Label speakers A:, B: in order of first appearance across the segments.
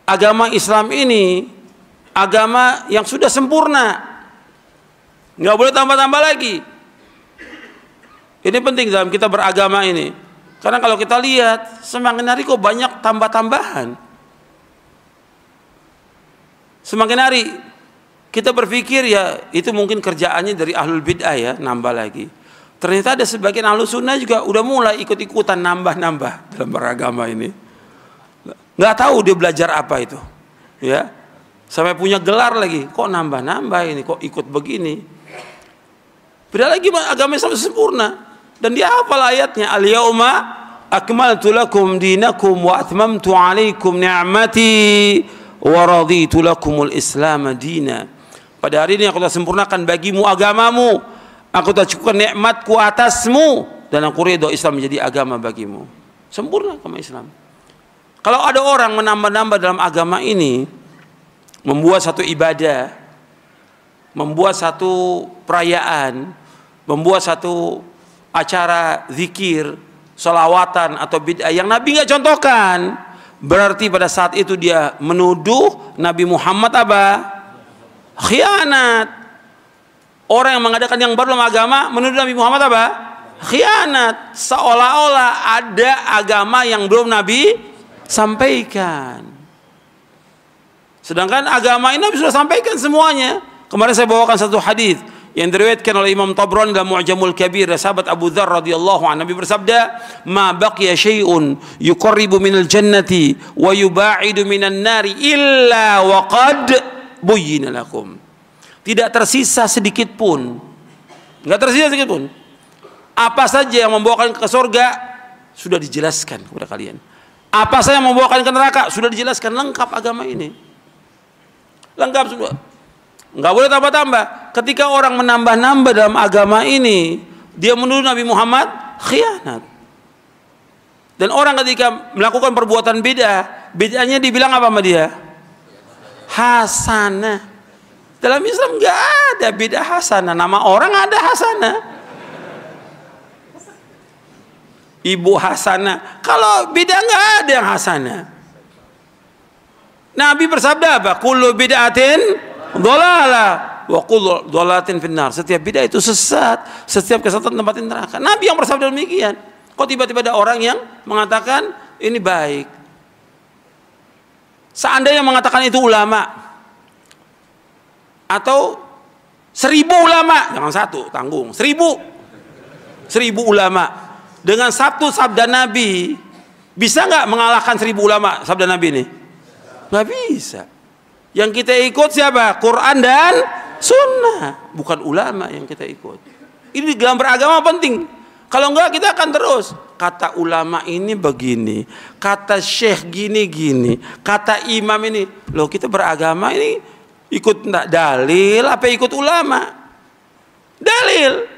A: agama Islam ini agama yang sudah sempurna, nggak boleh tambah-tambah lagi. Ini penting dalam kita beragama ini, karena kalau kita lihat semakin hari kok banyak tambah-tambahan. Semakin hari kita berpikir ya itu mungkin kerjaannya dari ahlul bid'ah ya, nambah lagi. Ternyata ada sebagian ahlus sunnah juga udah mulai ikut-ikutan nambah-nambah dalam beragama ini. Nggak tahu dia belajar apa itu, ya. Sampai punya gelar lagi, kok nambah-nambah ini, kok ikut begini. Padahal lagi agama Islam sempurna. Dan dia hafal ayatnya, al-yauma akmaltu lakum dinakum wa atmamtu alaikum ni'mati wa raditu lakumul islam dina. Pada hari ini aku telah sempurnakan bagimu agamamu, aku telah cukupkan nikmatku atasmu, dan aku ridho Islam menjadi agama bagimu. Sempurna agama Islam. Kalau ada orang menambah-nambah dalam agama ini, membuat satu ibadah, membuat satu perayaan, membuat satu acara zikir, sholawatan atau bid'ah yang Nabi nggak contohkan, berarti pada saat itu dia menuduh Nabi Muhammad apa? Khianat. Orang yang mengadakan yang baru dalam agama menuduh Nabi Muhammad apa? Khianat. Seolah-olah ada agama yang belum Nabi sampaikan. Sedangkan agama ini Nabi sudah sampaikan semuanya. Kemarin saya bawakan satu hadis yang diriwayatkan oleh Imam Tabrani dalam Mu'jamul Kabir, sahabat Abu Dzar radhiyallahu anhu. Nabi bersabda, "Ma baqiya syai'un yuqarribu minal jannati wa yuba'idu minan nari illa wa qad buyyina lakum." Tidak tersisa sedikit pun. Enggak tersisa sedikit pun. Apa saja yang membawakan ke surga sudah dijelaskan kepada kalian. Apa saja yang membawakan ke neraka sudah dijelaskan, lengkap agama ini. Lengkap semua. Enggak boleh tambah-tambah. Ketika orang menambah-nambah dalam agama ini, dia menuduh Nabi Muhammad khianat. Dan orang ketika melakukan perbuatan bid'ah, bid'ahnya dibilang apa sama dia? Hasanah. Dalam Islam enggak ada bid'ah hasanah. Nama orang ada hasanah. Ibu hasanah. Kalau bid'ah enggak ada yang hasanah. Nabi bersabda apa? Kullu bid'atin dhalalah wa kullu dhalalatin finnar. Setiap bid'ah itu sesat, setiap kesesatan tempat neraka. Nabi yang bersabda demikian. Kok tiba-tiba ada orang yang mengatakan ini baik? Seandainya mengatakan itu ulama atau 1000 ulama, jangan satu, tanggung 1000 ulama dengan satu sabda Nabi, bisa nggak mengalahkan 1000 ulama sabda Nabi ini? Nggak bisa. Yang kita ikut siapa? Quran dan Sunnah, bukan ulama yang kita ikut. Ini dalam beragama penting. Kalau enggak kita akan terus kata ulama ini begini, kata syekh gini, kata imam ini. Loh, kita beragama ini ikut dalil apa ikut ulama? Dalil.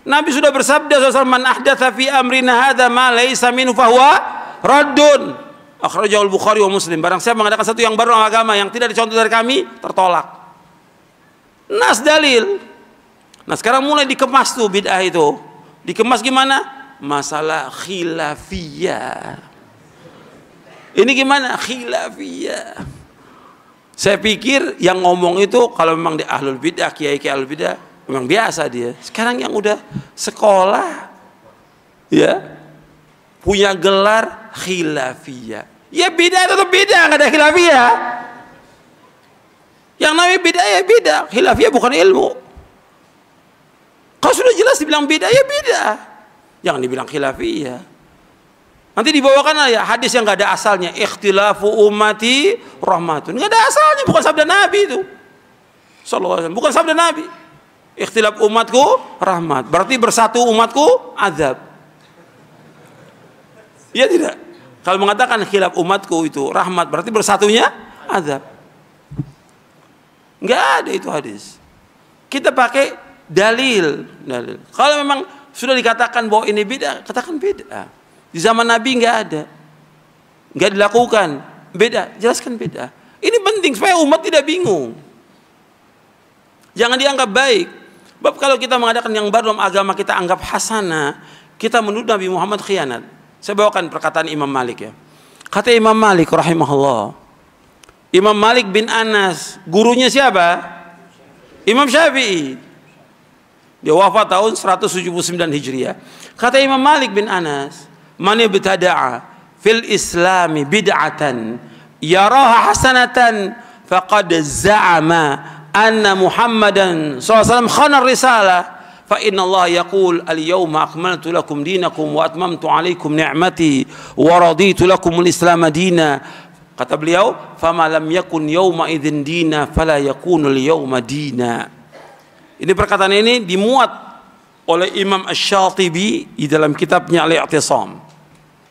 A: Nabi sudah bersabda SAW, "Man ahdatsa fi amrina hadza ma laysa minhu fahuwa raddun." Akhrajahu al-Bukhari wa Muslim. Barang siapa mengadakan satu yang baru dalam agama yang tidak dicontoh dari kami, tertolak. Nas dalil. Nah, sekarang mulai dikemas tuh bid'ah itu. Dikemas gimana? Masalah khilafiyah. Ini gimana? Khilafiyah. Saya pikir yang ngomong itu kalau memang di ahlul bid'ah, kiai-kiai ahlul bid'ah, memang biasa dia. Sekarang yang udah sekolah, ya, punya gelar khilafiyah. Ya bid'ah tetap bid'ah, nggak ada khilafiyah. Yang namanya bid'ah ya bid'ah, khilafiyah bukan ilmu. Kalau sudah jelas dibilang bid'ah ya bid'ah, jangan dibilang khilafiyah. Nanti dibawakan ya hadis yang nggak ada asalnya, ikhtilafu ummati rahmatun, nggak ada asalnya, bukan sabda Nabi itu. Sallallahu alaihi wasallam, bukan sabda Nabi. Ikhtilaf umatku rahmat, berarti bersatu umatku azab. Iya tidak? Kalau mengatakan khilaf umatku itu rahmat, berarti bersatunya azab. Nggak ada itu hadis. Kita pakai dalil. Kalau memang sudah dikatakan bahwa ini bid'ah, katakan bid'ah. Di zaman Nabi nggak ada, nggak dilakukan, beda, jelaskan beda. Ini penting supaya umat tidak bingung. Jangan dianggap baik. Sebab kalau kita mengadakan yang baru dalam agama kita anggap hasanah, kita menuduh Nabi Muhammad khianat. Saya bawakan perkataan Imam Malik ya. Kata Imam Malik rahimahullah, Imam Malik bin Anas, gurunya siapa? Imam Syafi'i. Dia wafat tahun 179 Hijriah. Kata Imam Malik bin Anas, "Man ibtada'a fil islami bid'atan yaraha hasanatan faqad za'ama anna Muhammadan sallallahu alaihi wasallam khana risalah fa inna Allah yaqul al-yawma akmaltu lakum dinakum wa atmamtu alaikum ni'mati wa raditu lakum al-islam dina." Kata beliau, "Fama lam yakun yawma idzin dina fala yakunul yawma dina." Ini perkataan ini dimuat oleh Imam Asy-Syatibi di dalam kitabnya Al-I'tisam.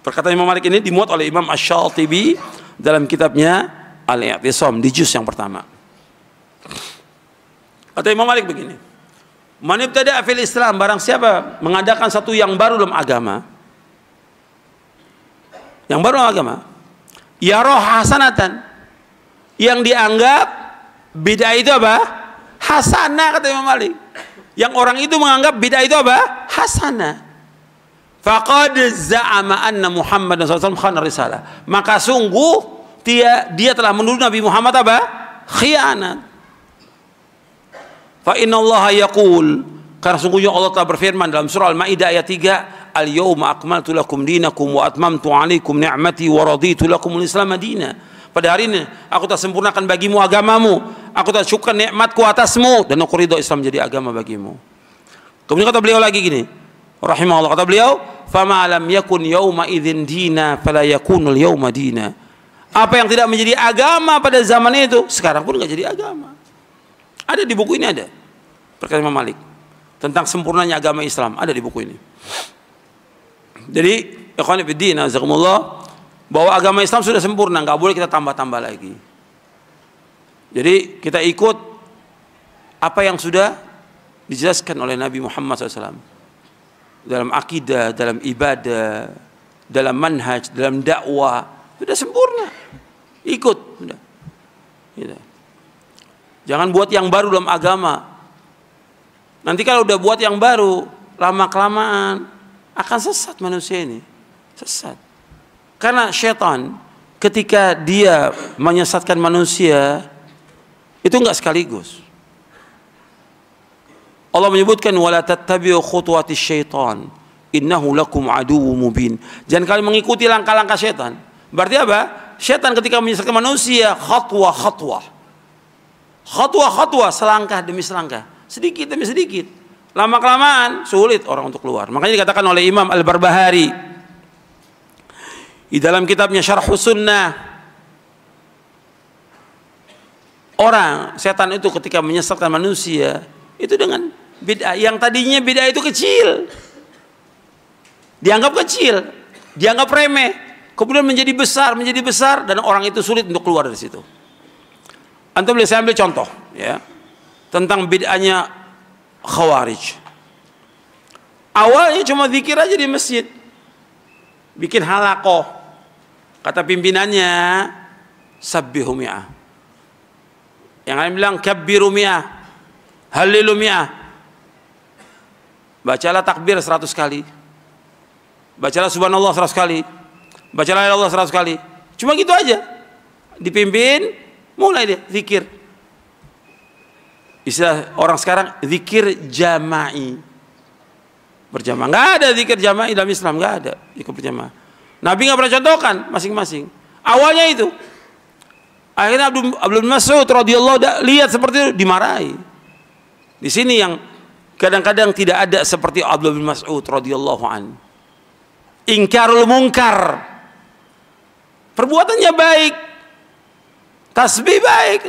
A: Perkataan Imam Malik ini dimuat oleh Imam Asy-Syatibi dalam kitabnya Al-I'tisam di juz yang pertama. Kata Imam Malik begini, "Man ibtada'a fil Islam," barang siapa mengadakan satu yang baru dalam agama, yang baru dalam agama, yaroh hasanatan, yang dianggap bid'ah itu apa? Hasanah, kata Imam Malik. Yang orang itu menganggap bid'ah itu apa? Hasanah. Faqad za'ama anna Muhammadan sallallahu alaihi wasallam khana risalah. Maka sungguh dia telah menuduh Nabi Muhammad apa? Khianat. Fa inna Allah yaqul, karena sungguhnya Allah telah berfirman dalam surah Al-Maidah ayat 3, "Al-yawma akmaltu lakum dinakum wa atmamtu 'alaikum ni'mati wa raditu lakum al-Islam madina." Pada hari ini aku telah sempurnakan bagimu agamamu, aku telah cukupkan nikmatku atasmu, dan aku ridho Islam jadi agama bagimu. Kemudian kata beliau lagi gini, rahimahullah, kata beliau, "Fama lam yakun yawma idzin dina fala yakunul yawma dina." Apa yang tidak menjadi agama pada zaman itu, sekarang pun enggak jadi agama. Ada di buku ini, ada perkataan Imam Malik tentang sempurnanya agama Islam, ada di buku ini. Jadi, ikhwan fillah, jazakumullah, bahwa agama Islam sudah sempurna, nggak boleh kita tambah-tambah lagi. Jadi kita ikut apa yang sudah dijelaskan oleh Nabi Muhammad SAW dalam akidah, dalam ibadah, dalam manhaj, dalam dakwah, sudah sempurna. Ikut, sudah. Gitu. Jangan buat yang baru dalam agama. Nanti kalau udah buat yang baru, lama-kelamaan akan sesat manusia ini, sesat. Karena syaitan ketika dia menyesatkan manusia itu enggak sekaligus. Allah menyebutkan wala tattabi'u khutuwatis syaitan innahu lakum aduwwum mubin. Jangan kalian mengikuti langkah-langkah syaitan. Berarti apa? Syaitan ketika menyesatkan manusia khatwa-khatwa. Khatwa-khatwa, selangkah demi selangkah, sedikit demi sedikit. Lama-kelamaan sulit orang untuk keluar. Makanya dikatakan oleh Imam Al-Barbahari di dalam kitabnya Syarhus Sunnah, orang setan itu ketika menyesatkan manusia itu dengan bid'ah yang tadinya bid'ah itu kecil, dianggap kecil, dianggap remeh, kemudian menjadi besar dan orang itu sulit untuk keluar dari situ. Antum boleh saya ambil contoh ya tentang bid'ahnya Khawarij. Awalnya cuma zikir aja di masjid, bikin halaqah. Kata pimpinannya, sabbihu mi'ah. Yang lain bilang kabbiru mi'ah, halilu mi'ah. Bacalah takbir 100 kali. Bacalah subhanallah 100 kali. Bacalah Allah 100 kali. Cuma gitu aja. Dipimpin, mulai dia zikir. Istilah orang sekarang zikir jama'i. Berjamaah. Enggak ada zikir jama'i dalam Islam, enggak ada ikut berjamaah. Nabi nggak pernah contohkan masing-masing. Awalnya itu. Akhirnya Abdul Mas'ud radhiyallahu lihat seperti itu, dimarahi. Di sini yang kadang-kadang tidak ada seperti Abdul Mas'ud radhiyallahu an. Ingkarul munkar. Perbuatannya baik. Tasbih baik.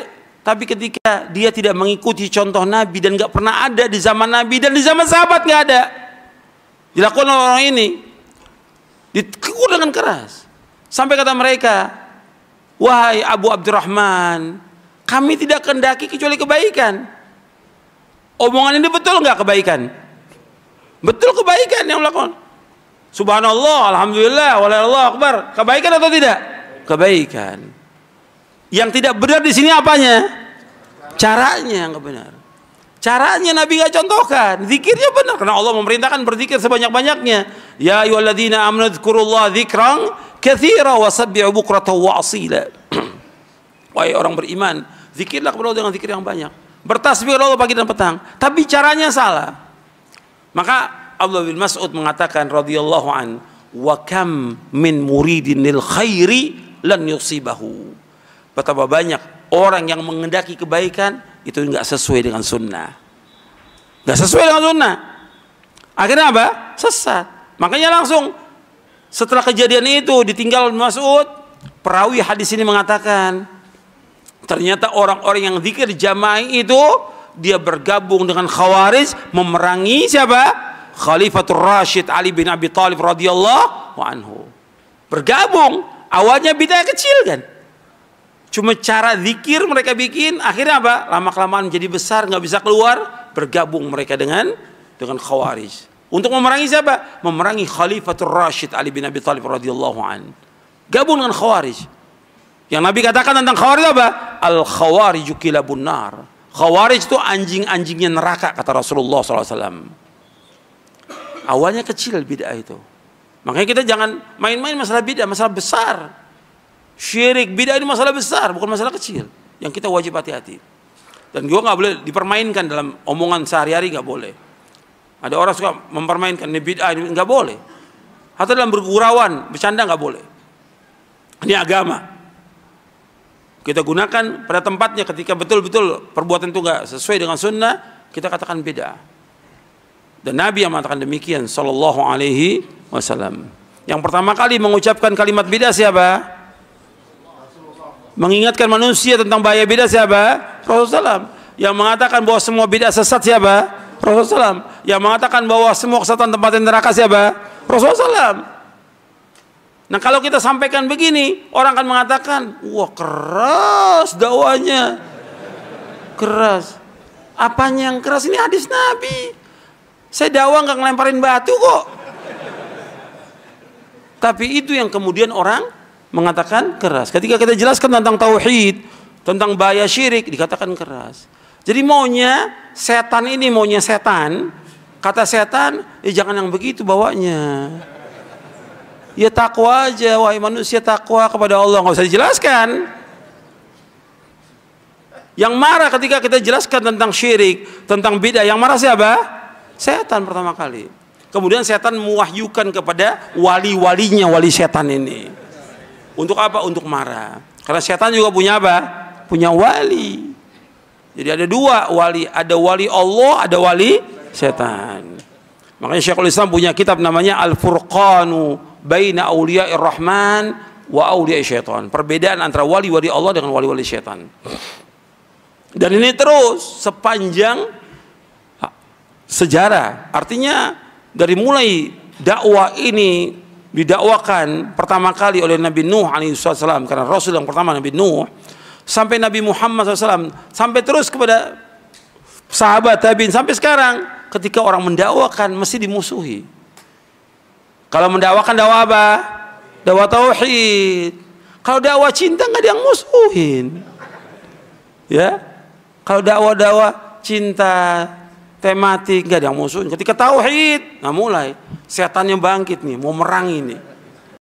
A: Tapi ketika dia tidak mengikuti contoh Nabi dan nggak pernah ada di zaman Nabi dan di zaman sahabat nggak ada. Dilakukan oleh orang ini. Ditegur dengan keras sampai kata mereka, "Wahai Abu Abdurrahman, kami tidak kehendaki kecuali kebaikan." Omongan ini betul nggak kebaikan? Betul kebaikan yang melakukan. Subhanallah, alhamdulillah, wallahu akbar. Kebaikan atau tidak? Kebaikan. Yang tidak benar di sini apanya? Caranya yang nggak benar. Caranya Nabi nggak contohkan. Zikirnya benar karena Allah memerintahkan berzikir sebanyak-banyaknya. Ya ayyuhalladzina amanu dzkurullaha dzikran katsira wasabbihu bukratan wa asila. Wahai orang beriman, zikirlah kepada Allah dengan zikir yang banyak. Bertasbih kepada Allah pagi dan petang. Tapi caranya salah. Maka Abdullah bin Mas'ud mengatakan radhiyallahu an, wa kam min muridin lil khairi lan yusibahu. Betapa banyak orang yang mengendaki kebaikan itu enggak sesuai dengan sunnah. Enggak sesuai dengan sunnah. Akhirnya apa? Sesat. Makanya langsung setelah kejadian itu ditinggal Mas'ud, perawi hadis ini mengatakan ternyata orang-orang yang zikir jamaah itu dia bergabung dengan Khawarij memerangi siapa? Khalifatul Rashid Ali bin Abi Thalib radhiyallahu anhu. Bergabung, awalnya bid'ah kecil kan. Cuma cara zikir mereka bikin, akhirnya apa? Lama-kelamaan menjadi besar, nggak bisa keluar, bergabung mereka dengan Khawarij. Untuk memerangi siapa? Memerangi Khalifatul Rashid Ali bin Abi Thalib radhiyallahu an. Gabung dengan Khawarij. Yang Nabi katakan tentang Khawarij apa? Al Khawariju kilabun nar. Khawarij itu anjing-anjingnya neraka kata Rasulullah SAW. Awalnya kecil bid'ah itu. Makanya kita jangan main-main masalah bid'ah, masalah besar. Syirik bid'ah ini masalah besar, bukan masalah kecil. Yang kita wajib hati-hati. Dan juga nggak boleh dipermainkan dalam omongan sehari-hari, nggak boleh. Ada orang suka mempermainkan ini bid'ah, ini nggak boleh. Atau dalam bergurauan, bercanda nggak boleh. Ini agama. Kita gunakan pada tempatnya ketika betul-betul perbuatan itu nggak sesuai dengan sunnah, kita katakan bid'ah. Dan Nabi yang mengatakan demikian sallallahu alaihi wasallam. Yang pertama kali mengucapkan kalimat bid'ah siapa? Mengingatkan manusia tentang bahaya bid'ah siapa? Rasulullah SAW. Yang mengatakan bahwa semua bid'ah sesat siapa? Rasulullah SAW. Yang mengatakan bahwa semua kesatuan tempat neraka siapa? Rasulullah SAW. Nah kalau kita sampaikan begini, orang akan mengatakan, wah keras dakwanya, keras. Apanya yang keras? Ini hadis Nabi. Saya dakwah nggak ngelemparin batu kok. Tapi itu yang kemudian orang mengatakan keras. Ketika kita jelaskan tentang tauhid, tentang bahaya syirik, dikatakan keras. Jadi maunya setan ini, maunya setan, kata setan, jangan yang begitu bawanya. Ya takwa aja, wahai manusia takwa kepada Allah, nggak usah dijelaskan. Yang marah ketika kita jelaskan tentang syirik, tentang bid'ah, yang marah siapa? Setan pertama kali. Kemudian setan mewahyukan kepada wali-walinya, wali setan ini. Untuk apa? Untuk marah. Karena setan juga punya apa? Punya wali. Jadi ada dua wali, ada wali Allah, ada wali setan. Makanya Syekhul Islam punya kitab namanya Al-Furqanu Baina Auliya'ir Rahman wa Auliya'i Syaitan. Perbedaan antara wali-wali Allah dengan wali-wali setan. Dan ini terus sepanjang sejarah. Artinya dari mulai dakwah ini didakwakan pertama kali oleh Nabi Nuh alaihissalam, karena Rasul yang pertama Nabi Nuh, sampai Nabi Muhammad SAW, sampai terus kepada sahabat tabi'in sampai sekarang. Ketika orang mendakwakan mesti dimusuhi. Kalau mendakwakan dakwah apa? Dakwah tauhid. Kalau dakwah cinta nggak ada yang musuhin. Ya, kalau dakwah cinta tematik nggak ada yang musuhin. Ketika tauhid, nah mulai setannya bangkit nih, mau merangi nih.